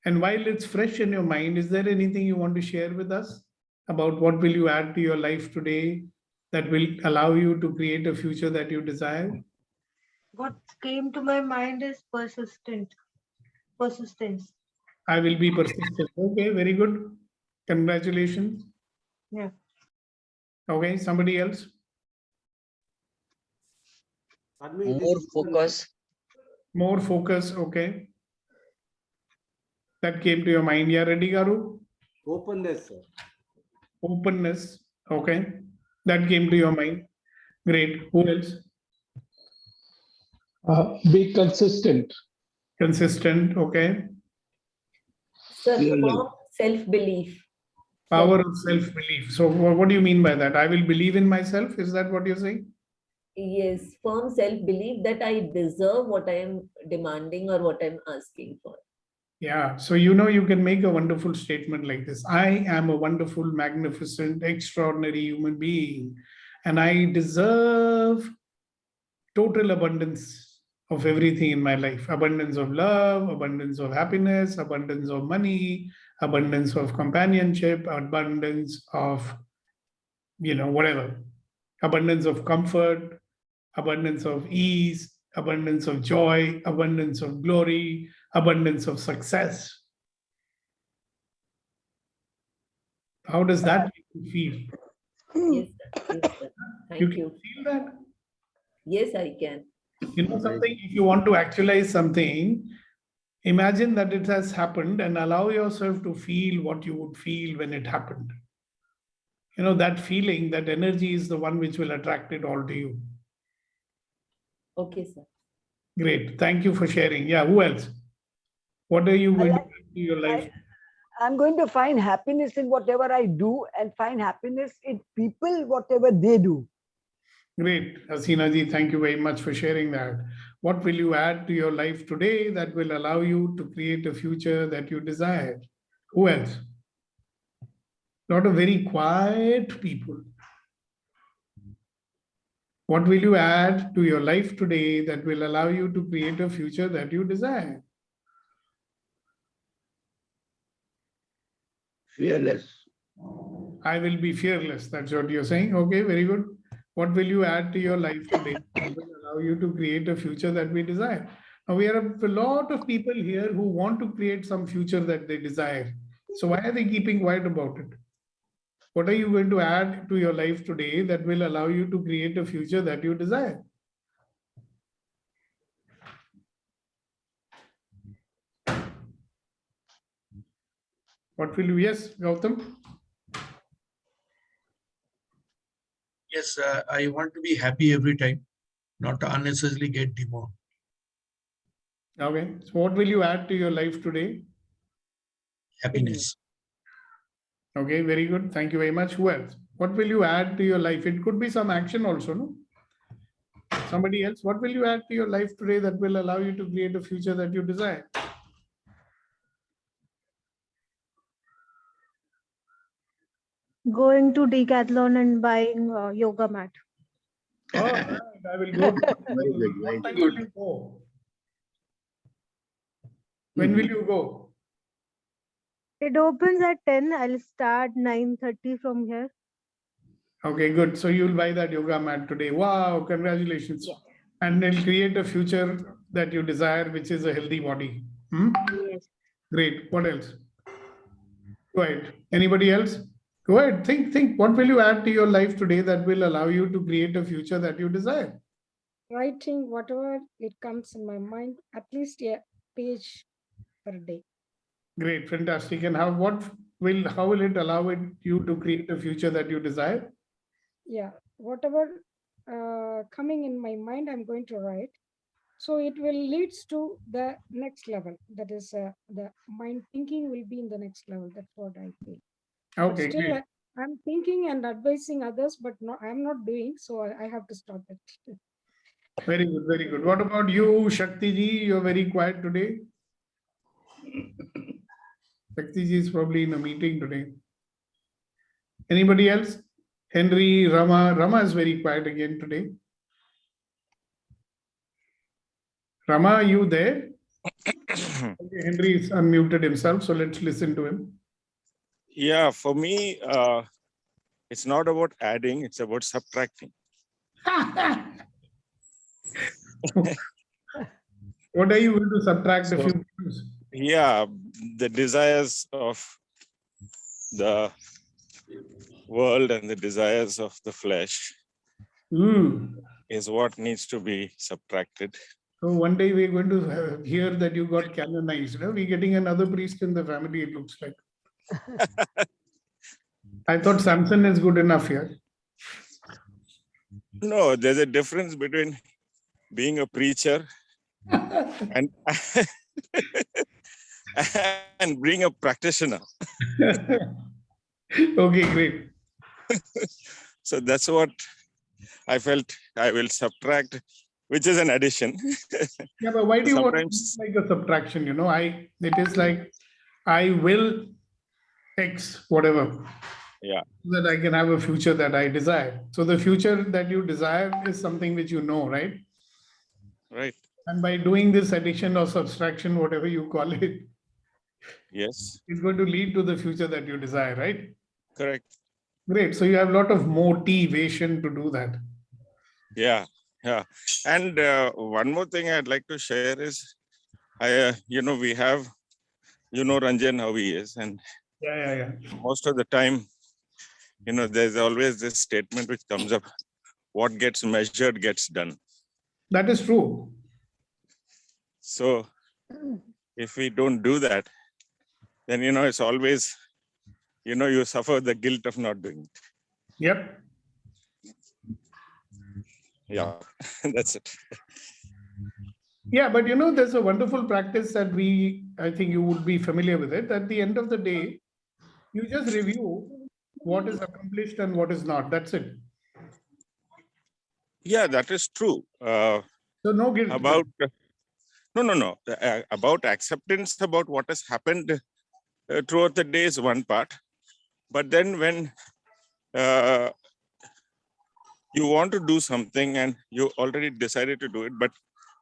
And while it's fresh in your mind, is there anything you want to share with us about what will you add to your life today that will allow you to create a future that you desire? What came to my mind is persistence. I will be persistent. Okay, very good. Congratulations. Yeah. Okay, somebody else? For me, more focus. More focus. Okay. That came to your mind. Yeah, ready, Garu? openness, sir. Openness. Okay. That came to your mind. Great. Who else? Be consistent. Consistent. Okay. Sir, Fearless. firm self-belief. Power of self-belief. So what do you mean by that? I will believe in myself. Is that what you're saying? Yes, firm self-belief that I deserve what I am demanding or what I'm asking for. Yeah. So, you can make a wonderful statement like this. I am a wonderful, magnificent, extraordinary human being, and I deserve total abundance of everything in my life. Abundance of love, abundance of happiness, abundance of money, abundance of companionship, abundance of, whatever. Abundance of comfort, abundance of ease, abundance of joy, abundance of glory, abundance of success. How does that make you feel? Yes, sir. Yes, sir. You Thank can you. feel that? Yes, I can. Something, if you want to actualize something, imagine that it has happened and allow yourself to feel what you would feel when it happened. That feeling, that energy is the one which will attract it all to you. Okay, sir. Great. Thank you for sharing. Yeah, who else? What are you going to do in your life? I'm going to find happiness in whatever I do and find happiness in people, whatever they do. Great. Hasina ji, thank you very much for sharing that. What will you add to your life today that will allow you to create a future that you desire? Who else? Lot of very quiet people. What will you add to your life today that will allow you to create a future that you desire? Fearless. I will be fearless. That's what you're saying. Okay, very good. What will you add to your life today that will allow you to create a future that we desire? Now, we have a lot of people here who want to create some future that they desire. So why are they keeping quiet about it? What are you going to add to your life today that will allow you to create a future that you desire? What will you? Yes, Gautam? Yes, I want to be happy every time, not unnecessarily get demoted. Okay. So what will you add to your life today? Happiness. Okay, very good. Thank you very much. Who else? What will you add to your life? It could be some action also, no? Somebody else, what will you add to your life today that will allow you to create a future that you desire? Going to Decathlon and buying a yoga mat. Oh, right. I will go. Very good, very What time good. will you go? When will you go? It opens at 10. I'll start 9:30 from here. Okay, good. So you'll buy that yoga mat today. Wow, congratulations. Yeah. And it'll create a future that you desire, which is a healthy body. Hmm? Yes. Great. What else? Go ahead. Anybody else? Go ahead. Think. What will you add to your life today that will allow you to create a future that you desire? Writing whatever it comes in my mind, at least a page per day. Great, fantastic. And how will it allow you to create a future that you desire? Yeah, whatever coming in my mind, I'm going to write. So it will leads to the next level. That is, the mind thinking will be in the next level. That's what I feel. But Okay, still, great. I'm thinking and advising others, but no, I'm not doing. So I have to stop it. Very good, very good. What about you, Shakti ji? You're very quiet today. Shakti ji is probably in a meeting today. Anybody else? Henry, Rama. Rama is very quiet again today. Rama, are you there? Okay, Henry is unmuted himself, so let's listen to him. Yeah, for me, it's not about adding, it's about subtracting. What are you going to subtract a So, few things? yeah, the desires of the world and the desires of the flesh is what needs to be subtracted. So one day we're going to hear that you got canonized. No? We're getting another priest in the family, it looks like. I thought Samson is good enough here. No, there's a difference between being a preacher and and being a practitioner. Okay, great. So that's what I felt I will subtract, which is an addition. Yeah, but why do you want to Sometimes, make a subtraction? You know, it is like I will X whatever. Yeah. So that I can have a future that I desire. So the future that you desire is something which you know, right? Right. And by doing this addition or subtraction, whatever you call it, Yes. it's going to lead to the future that you desire, right? Correct. Great. So you have a lot of motivation to do that. Yeah. Yeah. And one more thing I'd like to share is, we have, Ranjan, how he is. And Yeah. most of the time, there's always this statement which comes up, what gets measured gets done. That is true. So if we don't do that, then, it's always, you suffer the guilt of not doing it. Yep. Yeah, that's it. Yeah, but there's a wonderful practice that I think you would be familiar with it. At the end of the day, you just review what is accomplished and what is not. That's it. Yeah, that is true. So no guilt. About about acceptance about what has happened throughout the day is one part, but then when you want to do something and you already decided to do it, but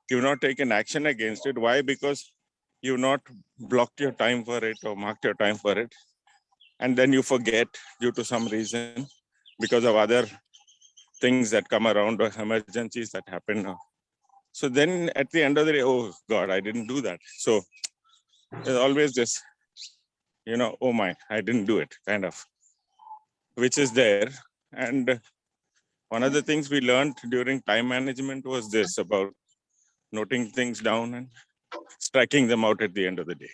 you've not taken action against it. Why? Because you've not blocked your time for it or marked your time for it, and then you forget due to some reason because of other things that come around or emergencies that happen. So then at the end of the day, oh God, I didn't do that. So there's always this, oh my, I didn't do it, kind of, which is there. And one of the things we learned during time management was this about noting things down and striking them out at the end of the day.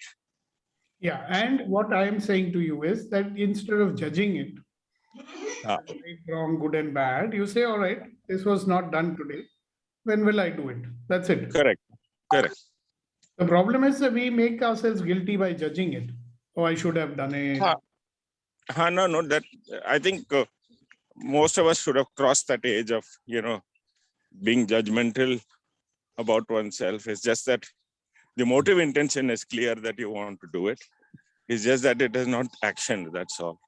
Yeah, and what I am saying to you is that instead of judging it, Ah. right, wrong, good and bad. You say, all right, this was not done today. When will I do it? That's it. Correct. Correct. The problem is that we make ourselves guilty by judging it. Oh, I should have done it. No, that I think most of us should have crossed that age of, being judgmental about oneself. It's just that the motive intention is clear that you want to do it. It's just that it is not actioned. That's all.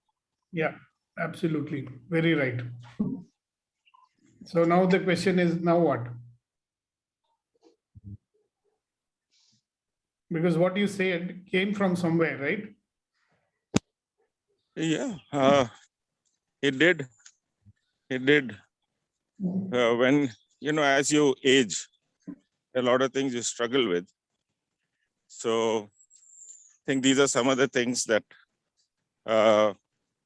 Yeah, absolutely. Very right. So now the question is, now what? Because what you said came from somewhere, right? Yeah, it did. It did. When, as you age, a lot of things you struggle with. So I think these are some of the things that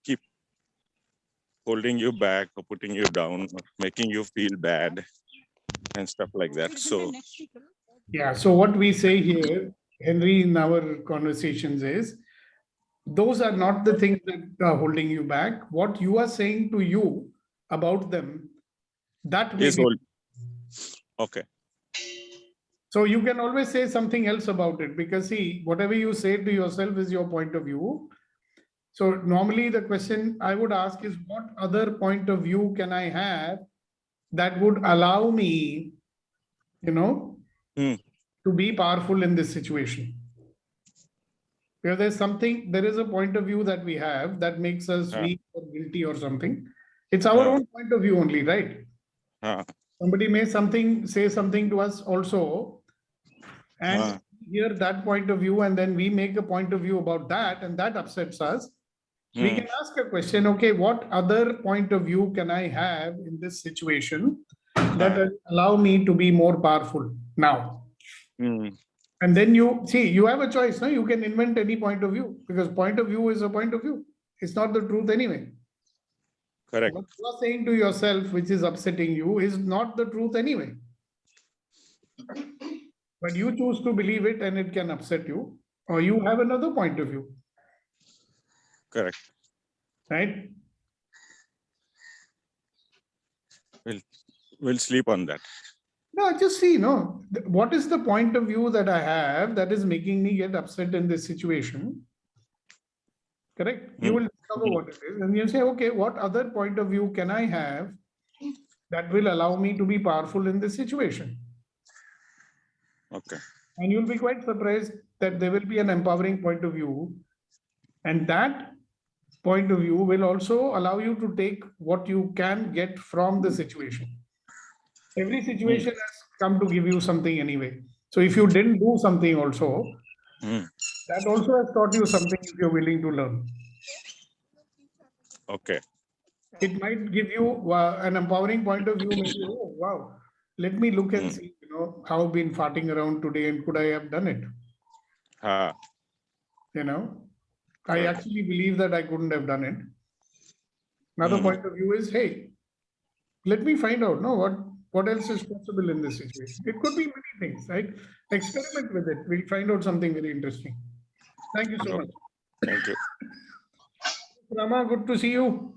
keep holding you back or putting you down or making you feel bad and stuff like that. So yeah, so what we say here, Henry, in our conversations is, those are not the things that are holding you back. What you are saying to you about them, that may is be. hold. Okay. So you can always say something else about it, because see, whatever you say to yourself is your point of view. So normally the question I would ask is, what other point of view can I have that would allow me, to be powerful in this situation? Because there is a point of view that we have that makes us weak or guilty or something. It's our own point of view only, right? Somebody may say something to us also, and hear that point of view, and then we make a point of view about that, and that upsets us. We can ask a question, okay, what other point of view can I have in this situation that will allow me to be more powerful now? And then you have a choice, no? You can invent any point of view, because point of view is a point of view. It's not the truth anyway. Correct. What you are saying to yourself, which is upsetting you, is not the truth anyway. But you choose to believe it, and it can upset you, or you have another point of view. Correct. Right? We'll sleep on that. No, just see, what is the point of view that I have that is making me get upset in this situation? Correct? You will discover what it is, and you say, okay, what other point of view can I have that will allow me to be powerful in this situation? Okay. And you'll be quite surprised that there will be an empowering point of view, and that point of view will also allow you to take what you can get from the situation. Every situation has come to give you something anyway. So if you didn't do something also, that also has taught you something if you're willing to learn. Okay. It might give you an empowering point of view. Maybe, oh, wow, let me look and see, how I've been farting around today, and could I have done it? I actually believe that I couldn't have done it. Another point of view is, hey, let me find out, what else is possible in this situation? It could be many things, right? Experiment with it. We'll find out something very interesting. Thank you so much. Thank you. Rama, good to see you.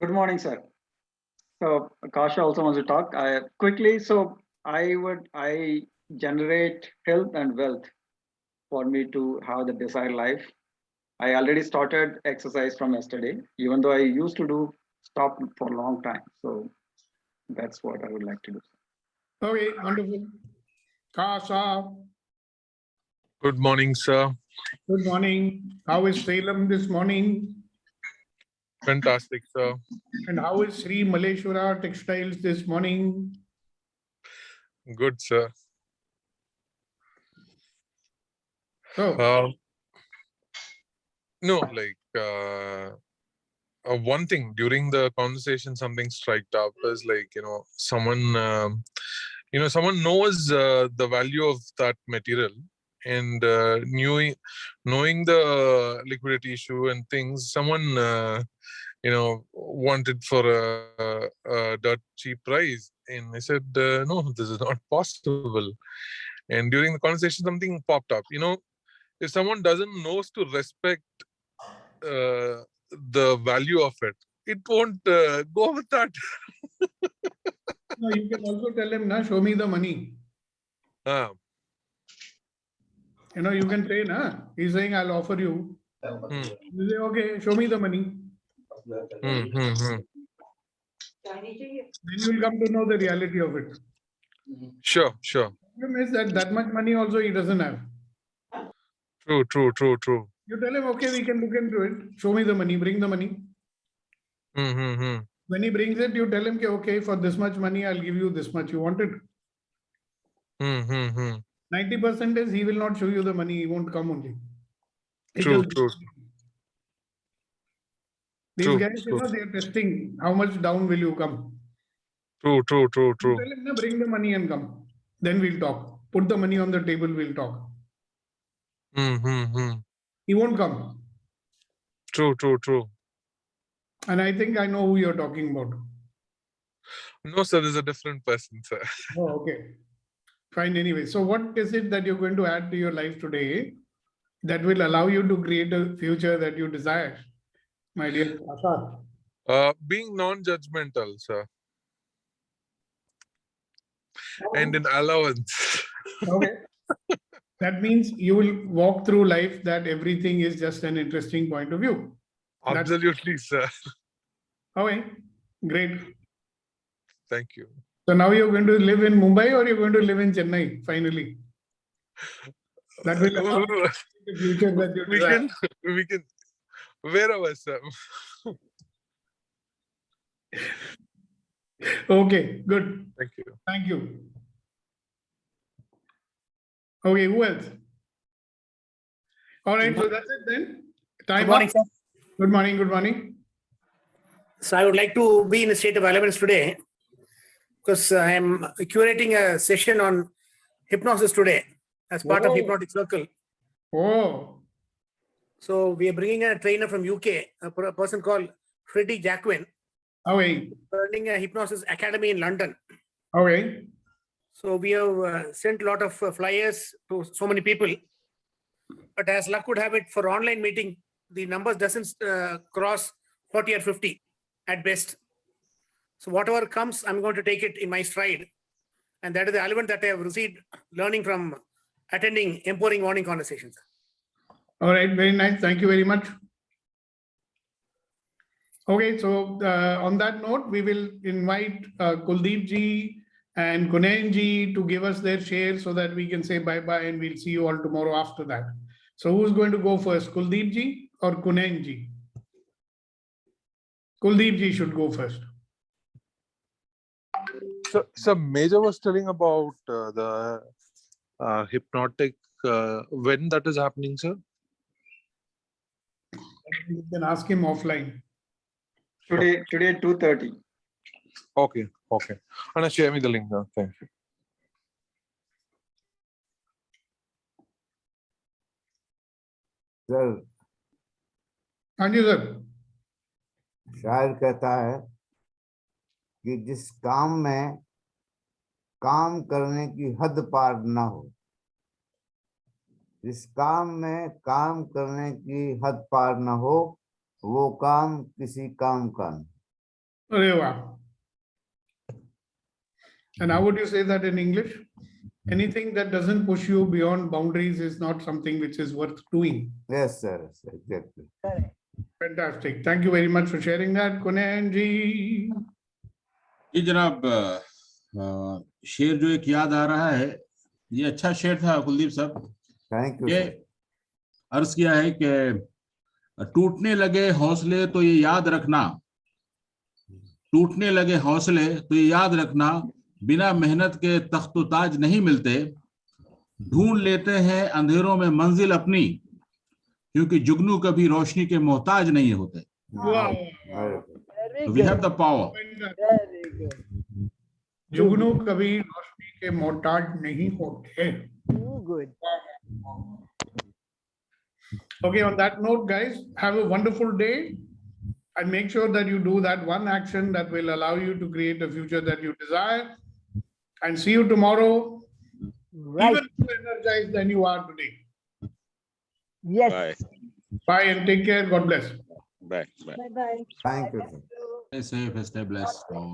Good morning, sir. So Kasha also wants to talk. Quickly, so I generate health and wealth for me to have the desired life. I already started exercise from yesterday, even though I used to stop for a long time. So that's what I would like to do. Okay, wonderful. Kasha. Good morning, sir. Good morning. How is Salem this morning? Fantastic, sir. And how is Sri Maleshwara Textiles this morning? Good, sir. So, no, one thing during the conversation, something struck up is someone, someone knows the value of that material, and knowing the liquidity issue and things, someone wanted for a dirt cheap price, and I said, no, this is not possible. And during the conversation, something popped up. If someone doesn't knows to respect the value of it, it won't go with that. No, you can also tell him, "Na, show me the money." Ah. You know, you can say, "Na." He's saying, "I'll offer you." You say, "Okay, show me the money." Then you'll come to know the reality of it. Sure, sure. The problem is that much money also he doesn't have. True. You tell him, "Okay, we can look into it. Show me the money, bring the money." When he brings it, you tell him, "Okay, for this much money, I'll give you this much. You want it?" 90% is he will not show you the money. He won't come only. True. These guys, you know, they're testing how much down will you come. True. You tell him, "No, bring the money and come. Then we'll talk. Put the money on the table, we'll talk." He won't come. True. And I think I know who you're talking about. No, sir, there's a different person, sir. Oh, okay. Fine, anyway. So what is it that you're going to add to your life today that will allow you to create a future that you desire, my dear Asha? Being non-judgmental, sir. And in allowance. Okay. That means you will walk through life that everything is just an interesting point of view. Absolutely, sir. Okay, great. Thank you. So now you're going to live in Mumbai or you're going to live in Chennai, finally? That will allow you the future that you desire. We can, wherever, sir. Okay, good. Thank you. Thank you. Okay, who else? All right, so that's it then. Time Good morning, up. sir. Good morning. So I would like to be in a state of relevance today because I am curating a session on hypnosis today as part of Hypnotic Circle. Oh. So we are bringing a trainer from UK, a person called Freddie Jacquin. Okay. Running a hypnosis academy in London. Okay. So we have sent a lot of flyers to so many people. But as luck would have it, for online meeting, the numbers doesn't cross 40 or 50 at best. So whatever comes, I'm going to take it in my stride. And that is the element that I have received learning from attending empowering morning conversations. All right, very nice. Thank you very much. Okay, so on that note, we will invite Kuldeep ji and Kunayan ji to give us their share so that we can say bye-bye and we'll see you all tomorrow after that. So who's going to go first, Kuldeep ji or Kunayan ji? Kuldeep ji should go first. So Major was telling about the hypnotic, when that is happening, sir? You can ask him offline. Today 2:30. Okay. And share me the link now. Thank you. Sir हाँ जी sir. शायर कहता है कि जिस काम में काम करने की हद पार ना हो, जिस काम में काम करने की हद पार ना हो, वो काम किसी काम का नहीं। अरे वाह। And how would you say that in English? Anything that doesn't push you beyond boundaries is not something which is worth doing. Yes, sir. Exactly. Fantastic. Thank you very much for sharing that, Kunayan ji. जी जनाब, शेर जो एक याद आ रहा है, ये अच्छा शेर था कुलदीप साहब। Thank you. ये अर्ज किया है कि टूटने लगे हौसले तो ये याद रखना, टूटने लगे हौसले तो ये याद रखना, बिना मेहनत के तख्त ताज नहीं मिलते, ढूंढ लेते हैं अंधेरों में मंजिल अपनी, क्योंकि जुगनू कभी रोशनी के मोहताज नहीं होते। We have the power. जुगनू कभी रोशनी के मोहताज नहीं होते। Good. Okay, on that note, guys, have a wonderful day and make sure that you do that one action that will allow you to create a future that you desire. And see you tomorrow, even more energized than you are today. Yes. Bye. Bye and take care. God bless. Bye. Bye. Bye-bye. Thank you, sir. Stay safe, stay blessed.